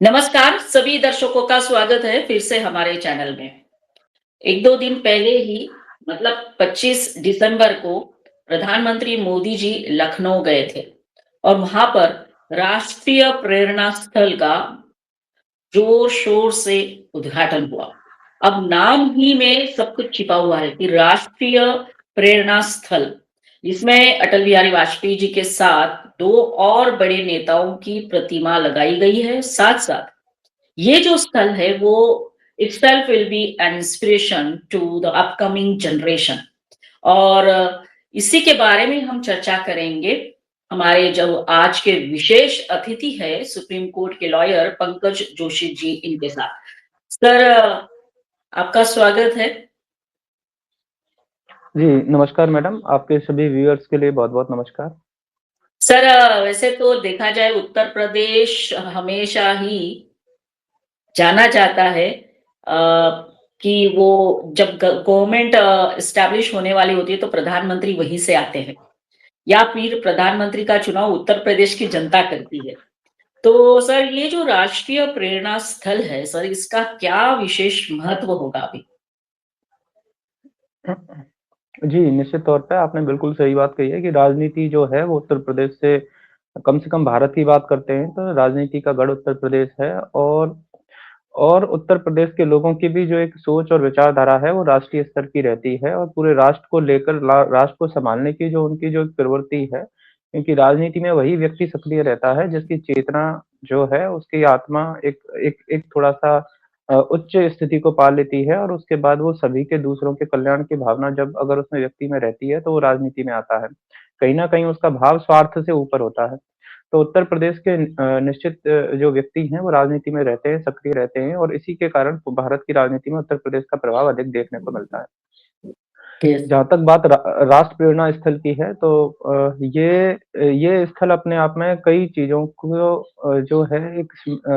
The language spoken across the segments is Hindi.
नमस्कार सभी दर्शकों का स्वागत है फिर से हमारे चैनल में। 1-2 दिन पहले ही मतलब 25 दिसंबर को प्रधानमंत्री मोदी जी लखनऊ गए थे और वहाँ पर राष्ट्रीय प्रेरणा स्थल का जोर-शोर से उद्घाटन हुआ। अब नाम ही में सब कुछ छिपा हुआ है कि राष्ट्रीय प्रेरणा स्थल, जिसमें अटल बिहारी वाजपेयी जी के साथ 2 और बड़े नेताओं की प्रतिमा लगाई गई है। साथ-साथ ये जो स्थल है वो itself will be an inspiration to the upcoming generation और इसी के बारे में हम चर्चा करेंगे। हमारे जो आज के विशेष अतिथि है सुप्रीम कोर्ट के लॉयर पंकज जोशी जी इनके साथ। सर आपका स्वागत है। जी, नमस्कार मैडम, आपके सभी व्यूअर्स के लिए बहुत-बहुत नमस्कार। सर वैसे तो देखा जाए उत्तर प्रदेश हमेशा ही जाना जाता है कि वो जब गवर्नमेंट एस्टैब्लिश होने वाली होती है तो प्रधानमंत्री वहीं से आते हैं या फिर प्रधानमंत्री का चुनाव उत्तर प्रदेश की जनता करती है। तो सर ये जो राष्ट्रीय प्रेरणा स्थल है सर इसका क्या विशेष महत्व होगा अभी? जी, निश्चित तौर पे आपने बिल्कुल सही बात कही है कि राजनीति जो है वो उत्तर प्रदेश से कम भारत की बात करते हैं तो राजनीति का गढ़ उत्तर प्रदेश है और उत्तर प्रदेश के लोगों की भी जो एक सोच और विचारधारा है वो राष्ट्रीय स्तर की रहती है और पूरे राष्ट्र को लेकर राष्ट्र को संभालने की जो उनकी जो प्रवृत्ति है, क्योंकि राजनीति में वही व्यक्ति सक्रिय रहता है जिसकी चेतना जो है उसकी आत्मा एक एक एक थोड़ा-सा उच्च स्थिति को पा लेती है और उसके बाद वो सभी के दूसरों के कल्याण की भावना जब अगर उसमें व्यक्ति में रहती है तो वो राजनीति में आता है। कहीं न कहीं उसका भाव स्वार्थ से ऊपर होता है। तो उत्तर प्रदेश के निश्चित जो व्यक्ति हैं वो राजनीति में रहते हैं, सक्रिय रहते हैं और इसी के कारण भारत की राजनीति में उत्तर प्रदेश का प्रभाव अधिक देखने को मिलता है। यस। जहाँ तक बात राष्ट्र प्रेरणा स्थल की है तो ये स्थल अपने आप में कई चीज़ों को जो है एक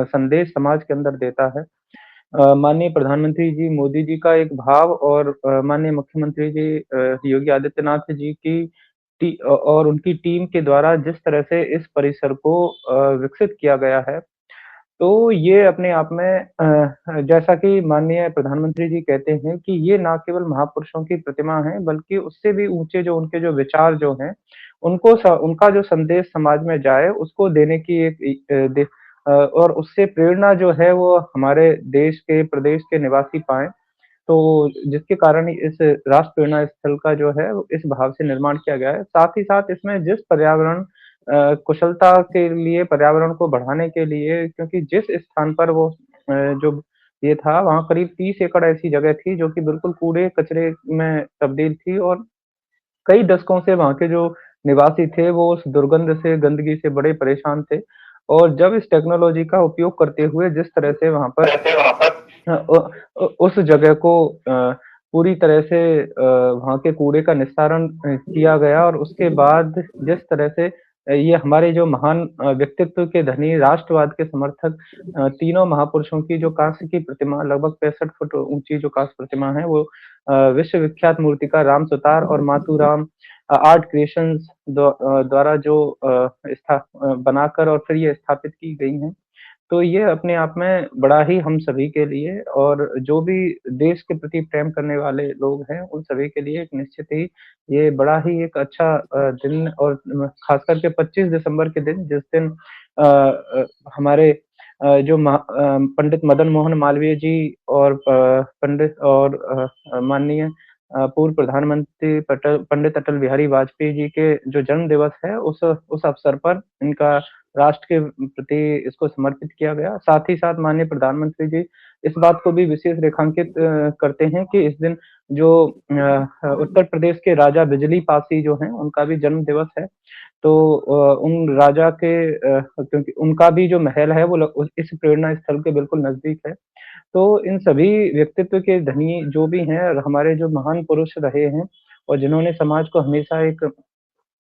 संदेश समाज के अंदर देता है। माननीय प्रधानमंत्री जी मोदी जी का एक भाव और माननीय मुख्यमंत्री जी योगी आदित्यनाथ जी की और उनकी टीम के द्वारा जिस तरह से इस परिसर को विकसित किया गया है, तो ये अपने आप में जैसा कि माननीय प्रधानमंत्री जी कहते हैं कि ये ना केवल महापुरुषों की प्रतिमा है, बल्कि उससे भी ऊँचे जो उनके जो विचार जो हैं, उनका जो संदेश समाज में जाए, उसको देने की और उससे प्रेरणा जो है वो हमारे देश के, प्रदेश के निवासी पाएँ। तो जिसके कारण इस राष्ट्र प्रेरणा स्थल का जो है वो इस भाव से निर्माण किया गया है। साथ ही साथ इसमें जिस पर्यावरण कुशलता के लिए पर्यावरण को बढ़ाने के लिए क्योंकि जिस स्थान पर वो जो ये था वहाँ करीब 30 एकड़ ऐसी जगह थी जो कि बिल्कुल कूड़े-कचरे में तब्दील थी और कई दशकों से वहाँ के जो निवासी थे वो उस दुर्गंध से, गंदगी से बड़े परेशान थे। और जब इस टेक्नोलॉजी का उपयोग करते हुए जिस तरह से वहाँ पर अ, उस जगह को पूरी तरह से वहाँ के कूड़े का निस्तारण किया गया और उसके बाद जिस तरह से ये हमारे जो महान व्यक्तित्व के धनी राष्ट्रवाद के समर्थक तीनों महापुरुषों की जो कांस्य की प्रतिमा लगभग 65 फुट ऊँची जो कांस्य प्रतिमा है वो विश्व विख्यात मूर्तिकार राम सुतार और माथुराम आर्ट क्रिएशंस द्वारा जो बनाकर और फिर ये स्थापित की गई हैं। तो ये अपने आप में बड़ा ही हम सभी के लिए और जो भी देश के प्रति प्रेम करने वाले लोग हैं, उन सभी के लिए एक निश्चित ही ये बड़ा ही एक अच्छा दिन और ख़ास करके 25 दिसंबर के दिन जिस दिन हमारे पंडित मदन मोहन मालवीय जी और माननीय पूर्व प्रधानमंत्री पंडित अटल बिहारी वाजपेयी जी के जो जन्म दिवस है, उस अवसर पर इनका राष्ट्र के प्रति इसको समर्पित किया गया। साथ ही साथ माननीय प्रधानमंत्री जी इस बात को भी विशेष रेखांकित करते हैं कि इस दिन जो उत्तर प्रदेश के राजा बिजली पासी जो हैं, उनका भी जन्म दिवस है। तो उन राजा के क्योंकि उनका भी जो महल है वो इस प्रेरणा स्थल के बिल्कुल नज़दीक है। तो इन सभी व्यक्तित्व के धनी जो भी हैं और हमारे जो महान पुरुष रहे हैं और जिन्होंने समाज को हमेशा एक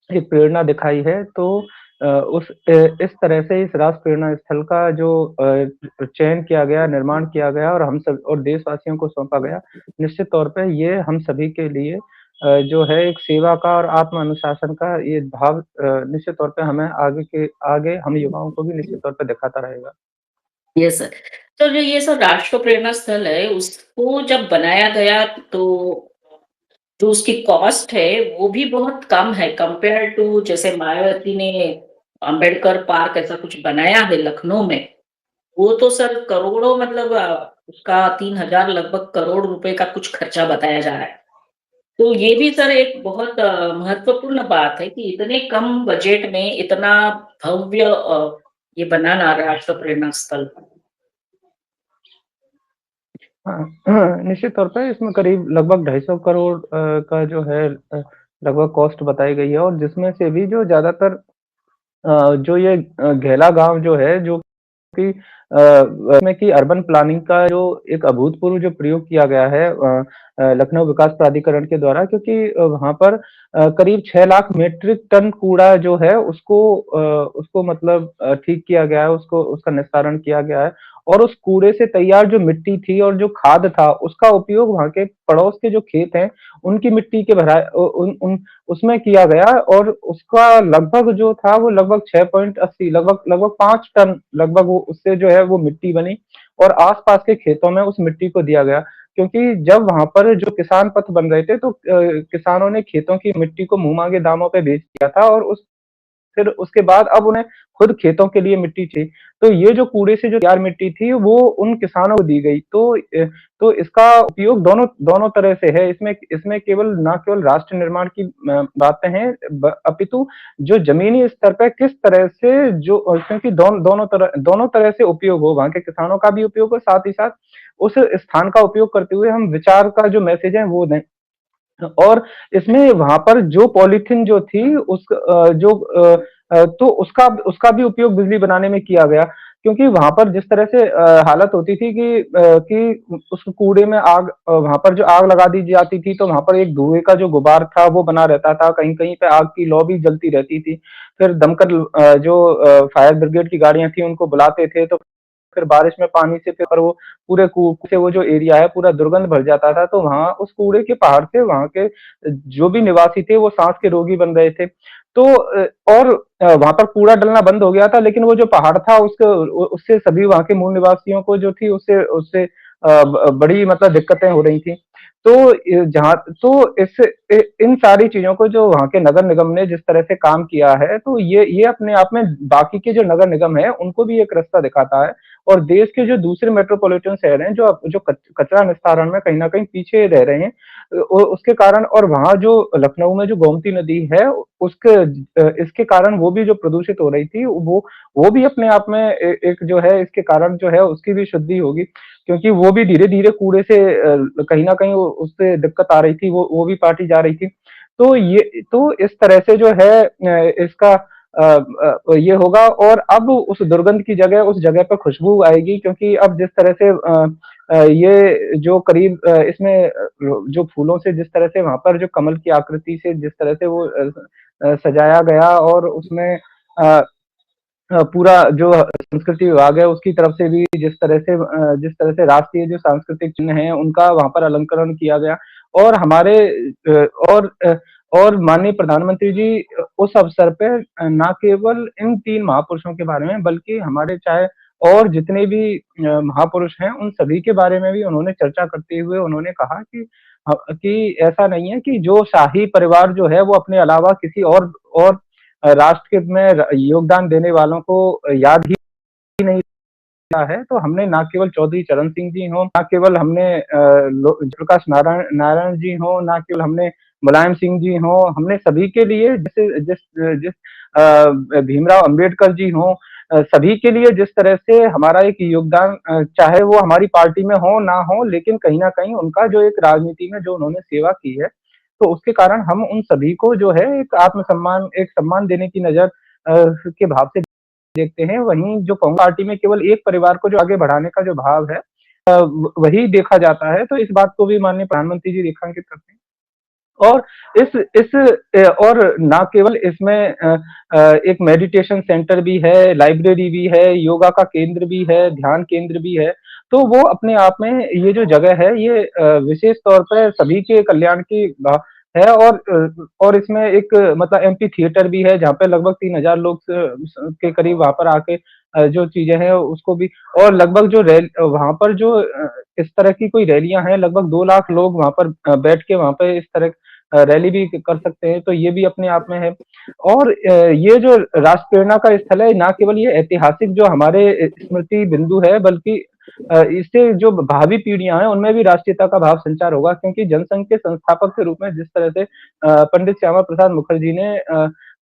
एक प्रेरणा दिखाई है तो इस तरह से इस राष्ट्र प्रेरणा स्थल का जो चयन किया गया, निर्माण किया गया और हम सब और देशवासियों को सौंपा गया। निश्चित तौर पे ये हम सभी के लिए जो है एक सेवा का और आत्म अनुशासन का ये भाव निश्चित तौर पे हमें आगे हम युवाओं को भी निश्चित तौर पे दिखाता रहेगा। Yes sir. तो जो ये सब राष्ट्र प्रेरणा स्थल है, उसको जब बनाया गया तो जो उसकी कॉस्ट है, वो भी बहुत कम है कंपेयर टू जैसे मायावती ने अंबेडकर पार्क ऐसा कुछ बनाया है लखनऊ में, वो तो सर करोड़ों मतलब उसका 3,000 लगभग करोड़ रुपए का कुछ खर्चा बताया जा रहा है। तो ये भी सर एक बहुत महत्वपूर्ण बात है कि इतने कम बजट में इतना भव्य ये बनाना राष्ट्र प्रेरणा स्थल। हाँ, निश्चित तौर पे इसमें करीब लगभग 250 करोड़ का जो है लगभग कॉस्ट बताई गई है और जिसमें से भी जो ज़्यादातर जो ये घेला गाँव जो है जो कि इसमें कि अर्बन प्लानिंग का जो एक अभूतपूर्व जो प्रयोग किया गया है लखनऊ विकास प्राधिकरण के द्वारा क्योंकि वहाँ पर करीब 6 लाख मीट्रिक टन कूड़ा जो है उसको मतलब ठीक किया गया है, उसको उसका निस्तारण किया गया है और उस कूड़े से तैयार जो मिट्टी थी और जो खाद था, उसका उपयोग वहाँ के पड़ोस के जो खेत हैं, उनकी मिट्टी के भरा उ उन उन उसमें किया गया और उसका लगभग जो था वो लगभग 6.80 लगभग लगभग 5 टन लगभग वो उससे जो है वो मिट्टी बनी और आस-पास के खेतों में उस मिट्टी को दिया गया। क्योंकि जब वहाँ पर जो किसान पथ बन रहे थे तो किसानों ने खेतों की मिट्टी को मुँह मांगे दामों पे बेच दिया था और उस फिर उसके बाद अब उन्हें खुद खेतों के लिए मिट्टी चाहिए। तो ये जो कूड़े से जो तैयार मिट्टी थी वो उन किसानों को दी गई। तो इसका उपयोग दोनों दोनों तरह से है। इसमें इसमें केवल ना केवल राष्ट्र निर्माण की बातें हैं अपितु जो ज़मीनी स्तर पे किस तरह से जो क्योंकि दोनों तरह से उपयोग हो, वहाँ के किसानों का भी उपयोग हो, साथ ही साथ उस स्थान का उपयोग करते हुए हम विचार का जो मैसेज है वो दें। और इसमें वहाँ पर जो पॉलीथीन जो थी तो उसका भी उपयोग बिजली बनाने में किया गया क्योंकि वहाँ पर जिस तरह से हालत होती थी कि उस कूड़े में वहाँ पर जो आग लगा दी जाती थी तो वहाँ पर एक धुएँ का जो गुबार था वो बना रहता था, कहीं-कहीं पे आग की लौ भी जलती रहती थी। फिर दमकल फायर ब्रिगेड की गाड़ियाँ थी उनको बुलाते थे तो फिर बारिश में पानी से फिर वो पूरे से वो जो एरिया है पूरा दुर्गंध भर जाता था तो वहाँ उस कूड़े के पहाड़ से वहाँ के जो भी निवासी थे वो सांस के रोगी बन रहे थे। तो वहाँ पर कूड़ा डलना बंद हो गया था लेकिन वो जो पहाड़ था उससे सभी वहाँ के मूल निवासियों को जो थी उससे उससे बड़ी मतलब दिक्कतें हो रही थी। तो जहाँ तो इन सारी चीज़ों को जो वहाँ के नगर निगम ने जिस तरह से काम किया है तो ये अपने आप में बाकी के जो नगर निगम हैं उनको भी एक रास्ता दिखाता है। और देश के जो दूसरे मेट्रोपॉलिटन शहर हैं जो कचरा निस्तारण में कहीं न कहीं पीछे रह रहे हैं उसके कारण और वहाँ जो लखनऊ में जो गोमती नदी है इसके कारण वो भी जो प्रदूषित हो रही थी वो भी अपने आप में एक जो है इसके कारण जो है उसकी भी शुद्धि होगी क्योंकि वो भी धीरे-धीरे कूड़े से कहीं न कहीं उससे दिक्कत आ रही थी वो भी काटी जा रही थी। तो इस तरह से जो है इसका ये होगा और अब उस दुर्गंध की जगह उस जगह पे खुशबू आएगी क्योंकि अब जिस तरह से ये जो करीब इसमें जो फूलों से जिस तरह से वहाँ पर जो कमल की आकृति से जिस तरह से वो सजाया गया और उसमें पूरा जो संस्कृति विभाग है उसकी तरफ से भी जिस तरह से राष्ट्रीय जो सांस्कृतिक चिन्ह हैं उनका वहाँ पर अलंकरण किया गया और हमारे अ, और अ, और माननीय प्रधानमंत्री जी उस अवसर पे ना केवल इन 3 महापुरुषों के बारे में बल्कि हमारे चाहे और जितने भी महापुरुष हैं उन सभी के बारे में भी उन्होंने चर्चा करते हुए उन्होंने कहा कि ऐसा नहीं है कि जो शाही परिवार जो है वो अपने अलावा किसी और राष्ट्र हित में योगदान देने वालों को याद ही नहीं किया है, तो हमने ना केवल चौधरी चरण सिंह जी हों, ना केवल हमने जयप्रकाश नारायण नारायण जी हों, ना केवल हमने मुलायम सिंह जी हों, हमने सभी के लिए जैसे जिस जिस भीमराव अंबेडकर जी हों सभी के लिए जिस तरह से हमारा एक योगदान चाहे वो हमारी पार्टी में हो ना हो, लेकिन कहीं न कहीं उनका जो एक राजनीति में जो उन्होंने सेवा की है, तो उसके कारण हम उन सभी को जो है एक सम्मान देने की नज़र के भाव से देखते हैं। वहीं जो कांग्रेस पार्टी में केवल एक परिवार को जो आगे बढ़ाने का जो भाव है वही देखा जाता है। तो इस बात को भी माननीय प्रधानमंत्री जी रेखांकित करते हैं। और और ना केवल इसमें एक मेडिटेशन सेंटर भी है, लाइब्रेरी भी है, योगा का केंद्र भी है, ध्यान केंद्र भी है। तो वो अपने आप में ये जो जगह है ये विशेष तौर पे सभी के कल्याण की है और इसमें एक मतलब एम्पी थिएटर भी है जहाँ पे लगभग 3000 लोग के करीब वहाँ पर आके जो चीजें हैं उसको भी और लगभग जो वहाँ पर जो इस तरह की कोई रैलियां हैं लगभग 2 लाख लोग वहाँ पर बैठ के वहाँ पे इस तरह रैली भी कर सकते हैं तो ये भी अपने आप में है और ये जो राष्ट्र प्रेरणा का स्थल है ना केवल ये ऐतिहासिक जो हमारे स्मृति बिंदु है बल्कि इससे जो भावी पीढ़ियां हैं उनमें भी राष्ट्रीयता का भाव संचार होगा क्योंकि जनसंघ के संस्थापक के रूप में जिस तरह से पंडित श्यामा प्रसाद मुखर्जी ने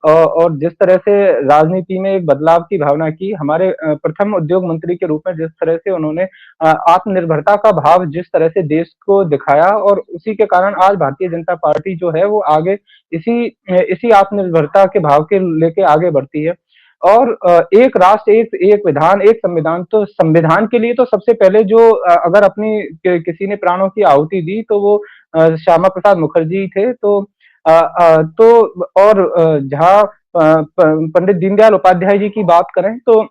और जिस तरह से राजनीति में एक बदलाव की भावना की हमारे प्रथम उद्योग मंत्री के रूप में जिस तरह से उन्होंने आत्मनिर्भरता का भाव जिस तरह से देश को दिखाया और उसी के कारण आज भारतीय जनता पार्टी जो है वो आगे इसी इसी आत्मनिर्भरता के भाव के लेके आगे बढ़ती है और एक राष्ट्र एक एक विधान एक संविधान तो संविधान के लिए तो सबसे पहले जो अगर अपनी किसी ने प्राणों की आहुति दी तो वो श्यामा प्रसाद मुखर्जी थे तो और जहाँ पंडित दीनदयाल उपाध्याय जी की बात करें तो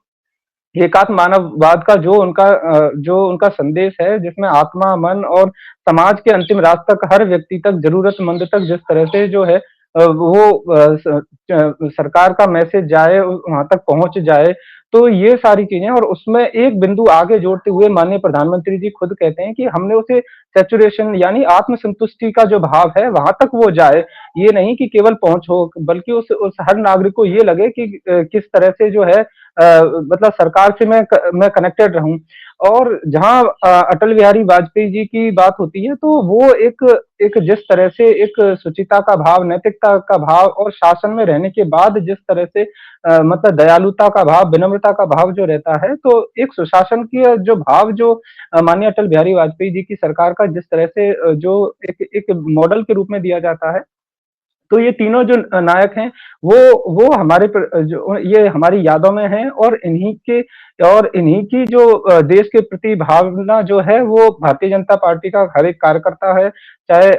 एकात्म मानववाद का जो उनका संदेश है जिसमें आत्मा मन और समाज के अंतिम रात तक हर व्यक्ति तक जरूरतमंद तक जिस तरह से जो है सरकार का मैसेज जाए वहां तक पहुंच जाए तो ये सारी चीजें और उसमें एक बिंदु आगे जोड़ते हुए माननीय प्रधानमंत्री जी खुद कहते हैं कि हमने उसे सैचुरेशन यानी आत्मसंतुष्टि का जो भाव है वहां तक वो जाए ये नहीं कि केवल पहुंच हो बल्कि उस हर नागरिक को ये लगे कि किस तरह से जो है मतलब सरकार से मैं कनेक्टेड रहूं और जहां अटल बिहारी वाजपेयी जी की बात होती है तो वो एक जिस तरह से एक शुचिता का भाव नैतिकता का भाव और शासन में रहने के बाद जिस तरह से मतलब दयालुता का भाव विनम्रता का भाव जो रहता है तो एक सुशासन की जो भाव जो माननीय अटल बिहारी वाजपेयी जी की सरकार का जिस तरह से जो एक मॉडल के रूप में दिया जाता है तो ये तीनों जो नायक हैं वो हमारे जो ये हमारी यादों में हैं और इन्हीं की जो देश के प्रति भावना जो है वो भारतीय जनता पार्टी का हर एक कार्यकर्ता है चाहे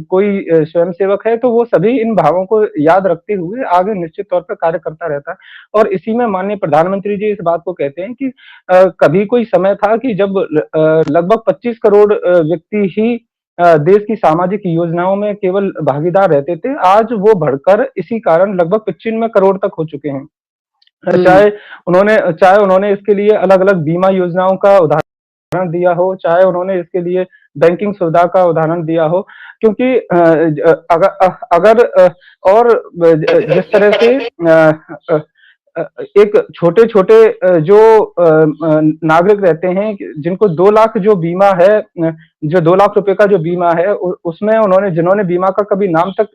कोई स्वयंसेवक है तो वो सभी इन भावों को याद रखते हुए आगे निश्चित तौर पर कार्य करता रहता है और इसी में माननीय प्रधानमंत्री जी इस बात को कहते हैं कि कभी कोई समय था कि जब लगभग 25 करोड़ व्यक्ति ही देश की सामाजिक योजनाओं में केवल भागीदार रहते थे, आज वो बढ़कर इसी कारण लगभग 95 करोड़ तक हो चुके हैं। हम्म। चाहे उन्होंने इसके लिए अलग-अलग बीमा योजनाओं का उदाहरण दिया हो, चाहे उन्होंने इसके लिए बैंकिंग सुविधा का उदाहरण दिया हो, क्योंकि अगर और जिस तरह से अ, एक छोटे-छोटे जो नागरिक रहते हैं जिनको 2 लाख जो बीमा है जो 2 लाख रुपए का जो बीमा है उसमें जिन्होंने बीमा का कभी नाम तक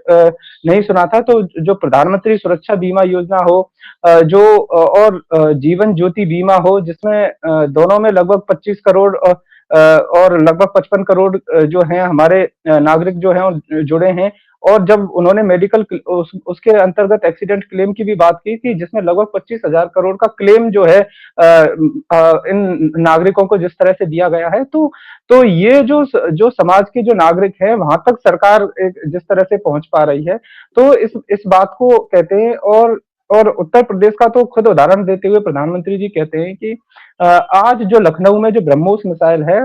नहीं सुना था तो जो प्रधानमंत्री सुरक्षा बीमा योजना हो और जीवन ज्योति बीमा हो जिसमें दोनों में लगभग 25 करोड़ और लगभग 55 करोड़ जो हैं हमारे नागरिक जो हैं जुड़े हैं और जब उन्होंने उसके अंतर्गत एक्सीडेंट क्लेम की भी बात की थी जिसमें लगभग 25,000 करोड़ का क्लेम जो है इन नागरिकों को जिस तरह से दिया गया है तो ये जो समाज के जो नागरिक हैं वहां तक सरकार एक जिस तरह से पहुंच पा रही है तो इस बात को कहते हैं और उत्तर प्रदेश का तो खुद उदाहरण देते हुए प्रधानमंत्री जी कहते हैं कि आज जो लखनऊ में जो ब्रह्मोस मिसाइल है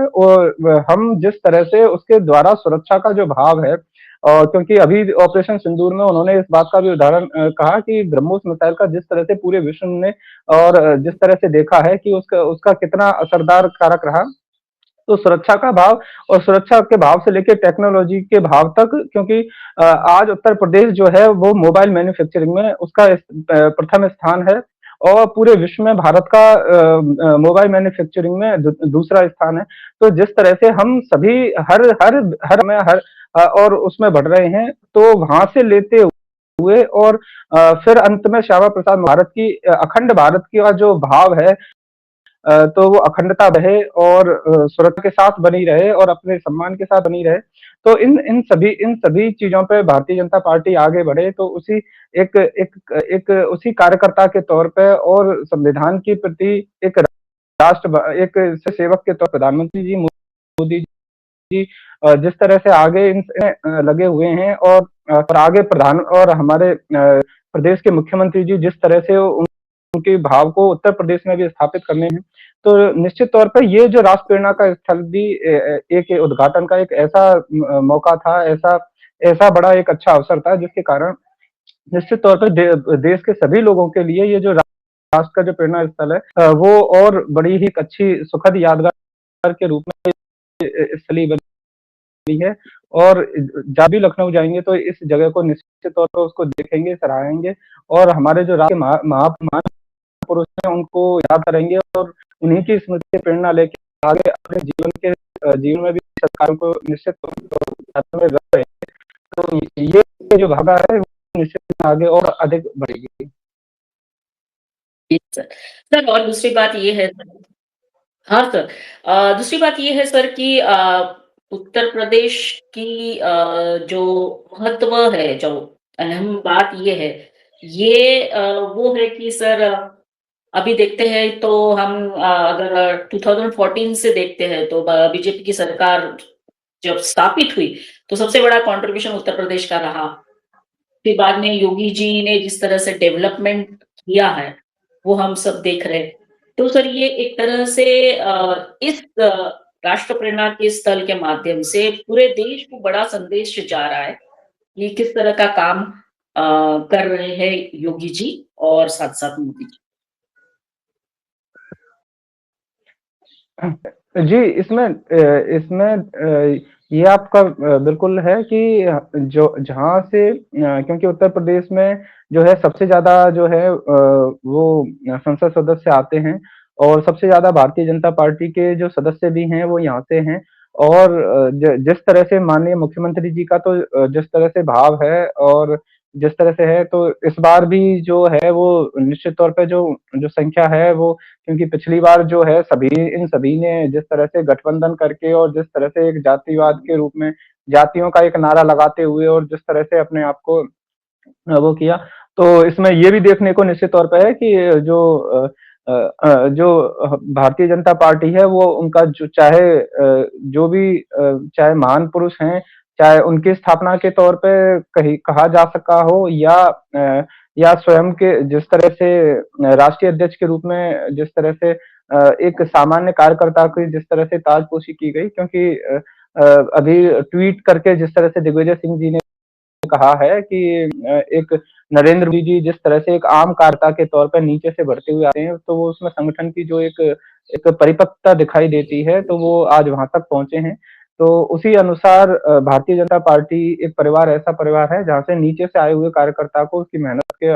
हम जिस तरह से उसके द्वारा सुरक्षा का जो भाव है क्योंकि अभी ऑपरेशन सिंदूर में उन्होंने इस बात का भी उदाहरण कहा कि ब्रह्मोस मिसाइल का जिस तरह से पूरे विश्व ने और जिस तरह से देखा है कि उसका उसका कितना असरदार कारक रहा तो सुरक्षा का भाव और सुरक्षा के भाव से लेकर टेक्नोलॉजी के भाव तक क्योंकि आज उत्तर प्रदेश जो है वो मोबाइल मैन्युफैक्चरिंग में उसका प्रथम स्थान है और पूरे विश्व में भारत का मोबाइल मैन्युफैक्चरिंग में दूसरा स्थान है तो जिस तरह से हम सभी हर हर हर में हर और उसमें बढ़ रहे हैं तो वहां से लेते हुए और फिर अंत में श्यामा प्रसाद भारत की अखंड भारत की जो भाव है तो वो अखंडता रहे और सुरक्षा के साथ बनी रहे और अपने सम्मान के साथ बनी रहे तो इन सभी चीजों पे भारतीय जनता पार्टी आगे बढ़े तो उसी एक एक एक उसी कार्यकर्ता के तौर पे और संविधान के प्रति एक एक सेवक के तौर प्रधानमंत्री जी मोदी जी जिस तरह से आगे लगे हुए हैं और आगे प्रधान और हमारे प्रदेश के मुख्यमंत्री जी जिस तरह से उनके भाव को उत्तर प्रदेश में भी स्थापित करने हैं तो निश्चित तौर पर ये जो राष्ट्र प्रेरणा का स्थल भी एक उद्घाटन का एक ऐसा मौका था ऐसा ऐसा बड़ा एक अच्छा अवसर था जिसके कारण निश्चित तौर पर देश के सभी लोगों के लिए ये जो राष्ट्र का जो प्रेरणा स्थल है वो और बड़ी ही एक अच्छी सुखद यादगार के रूप में स्थली बनी है। और जब भी लखनऊ जाएंगे तो इस जगह को निश्चित तौर पर उसको देखेंगे, सराहेंगे और हमारे जो राष्ट्र के महापुरुष हैं उनको याद करेंगे और उन्हीं की स्मृति से प्रेरणा लेके आगे अपने जीवन में भी सरकारों को निश्चित तौर में रख रहे हैं। तो ये जो भावना है वो निश्चित आगे और अधिक बढ़ेगी। जी सर। सर और दूसरी बात ये है सर, हाँ सर, दूसरी बात ये है सर कि उत्तर प्रदेश की जो महत्व है, जो अहम बात ये है, ये वो है कि सर अभी देखते हैं तो हम अगर 2014 से देखते हैं तो बीजेपी की सरकार जब स्थापित हुई तो सबसे बड़ा कंट्रीब्यूशन उत्तर प्रदेश का रहा। फिर बाद में योगी जी ने जिस तरह से डेवलपमेंट किया है वो हम सब देख रहे हैं। तो सर ये एक तरह से इस राष्ट्र प्रेरणा के स्थल के माध्यम से पूरे देश को बड़ा संदेश जा रहा है कि किस तरह का काम कर रहे हैं योगी जी और साथ साथ मोदी जी। जी, इसमें ये आपका बिल्कुल है कि जो जहाँ से क्योंकि उत्तर प्रदेश में जो है सबसे ज़्यादा जो है वो संसद सदस्य आते हैं और सबसे ज़्यादा भारतीय जनता पार्टी के जो सदस्य भी हैं वो यहाँ से हैं। और जिस तरह से माननीय मुख्यमंत्री जी का तो जिस तरह से भाव है और जिस तरह से है तो इस बार भी जो है वो निश्चित तौर पे जो जो संख्या है वो क्योंकि पिछली बार जो है इन सभी ने जिस तरह से गठबंधन करके और जिस तरह से एक जातिवाद के रूप में जातियों का एक नारा लगाते हुए और जिस तरह से अपने आप को वो किया, तो इसमें ये भी देखने को निश्चित तौर पे है कि जो भारतीय जनता पार्टी है वो उनका जो चाहे जो भी चाहे महान पुरुष हैं, चाहे उनकी स्थापना के तौर पे कहीं कहा जा सका हो या स्वयं के जिस तरह से राष्ट्रीय अध्यक्ष के रूप में जिस तरह से एक सामान्य कार्यकर्ता की जिस तरह से ताजपोशी की गई क्योंकि अभी ट्वीट करके जिस तरह से दिग्विजय सिंह जी ने कहा है कि एक नरेंद्र मोदी जी जिस तरह से एक आम कार्यकर्ता के तौर पर नीचे से बढ़ते हुए आते हैं, तो वो उसमें संगठन की जो एक परिपक्वता दिखाई देती है, तो वो आज वहां तक पहुंचे हैं। तो उसी अनुसार भारतीय जनता पार्टी एक परिवार ऐसा परिवार है जहां से नीचे से आए हुए कार्यकर्ता को उसकी मेहनत के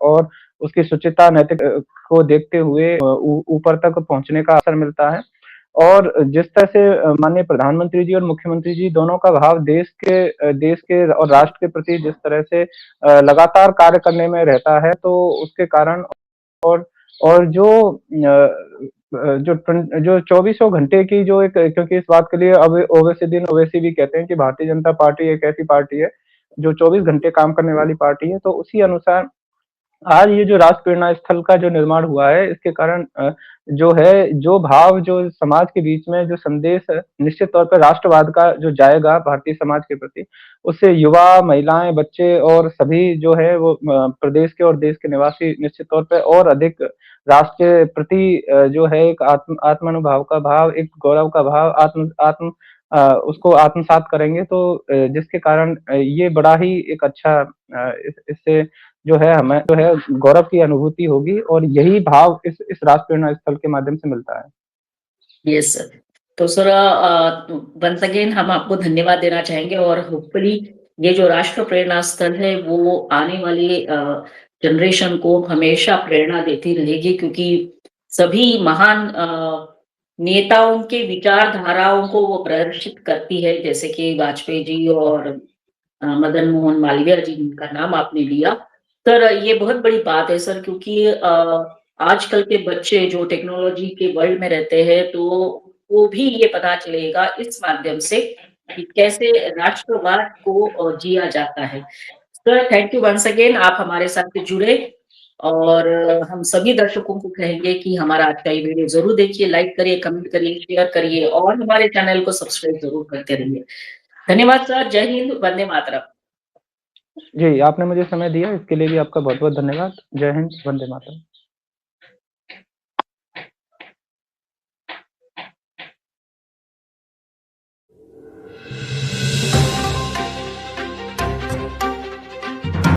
और उसकी शुचिता नैतिक को देखते हुए ऊपर तक पहुंचने का अवसर मिलता है। और जिस तरह से माननीय प्रधानमंत्री जी और मुख्यमंत्री जी दोनों का भाव देश के और राष्ट्र के प्रति जिस तरह से लगातार कार्य करने में रहता है, तो उसके कारण और और जो 24 घंटे की जो एक क्योंकि इस बात के लिए अब ओवैसी दिन ओवैसी भी कहते हैं कि भारतीय जनता पार्टी एक ऐसी पार्टी है जो 24 घंटे काम करने वाली पार्टी है। तो उसी अनुसार आज ये जो राष्ट्र प्रेरणा स्थल का जो निर्माण हुआ है, इसके कारण जो है, जो भाव जो समाज के बीच में जो संदेश है, निश्चित तौर पर राष्ट्रवाद का जो जाएगा भारतीय समाज के प्रति, उससे युवा, महिलाएँ, बच्चे और सभी जो है वो प्रदेश के और देश के निवासी निश्चित तौर पे और अधिक राष्ट्र के प्रति जो है एक आत्मानुभाव का भाव, एक गौरव का भाव, आत्म आत्म उसको आत्मसात करेंगे तो जिसके कारण ये बड़ा ही एक अच्छा इससे जो है हमें जो है गौरव की अनुभूति होगी और यही भाव इस राष्ट्र प्रेरणा स्थल के माध्यम से मिलता है। Yes sir. तो सर वंस अगेन हम आपको धन्यवाद देना चाहेंगे और होपफुली ये जो राष्ट्र प्रेरणा स्थल है वो आने वाली जनरेशन को हमेशा प्रेरणा देती रहेगी क्योंकि सभी महान नेताओं के विचारधाराओं को वो प्रदर्शित करती है जैसे कि वाजपेयी जी और मदन मोहन मालवीय जी जिनका नाम आपने लिया। सर ये बहुत बड़ी बात है सर क्योंकि आजकल के बच्चे जो टेक्नोलॉजी के वर्ल्ड में रहते हैं तो वो भी ये पता चलेगा इस माध्यम से कि कैसे राष्ट्रवाद को जिया जाता है। Sir thank you once again आप हमारे साथ जुड़े और हम सभी दर्शकों को कहेंगे कि हमारा आज का ये वीडियो जरूर देखिए, लाइक करिए, कमेंट करिए, शेयर करिए और हमारे चैनल को सब्सक्राइब जरूर करते रहिए। धन्यवाद सर, जय हिंद, वंदे मातरम। जी, आपने मुझे समय दिया इसके लिए भी आपका बहुत-बहुत धन्यवाद। जय हिंद, वंदे मातरम।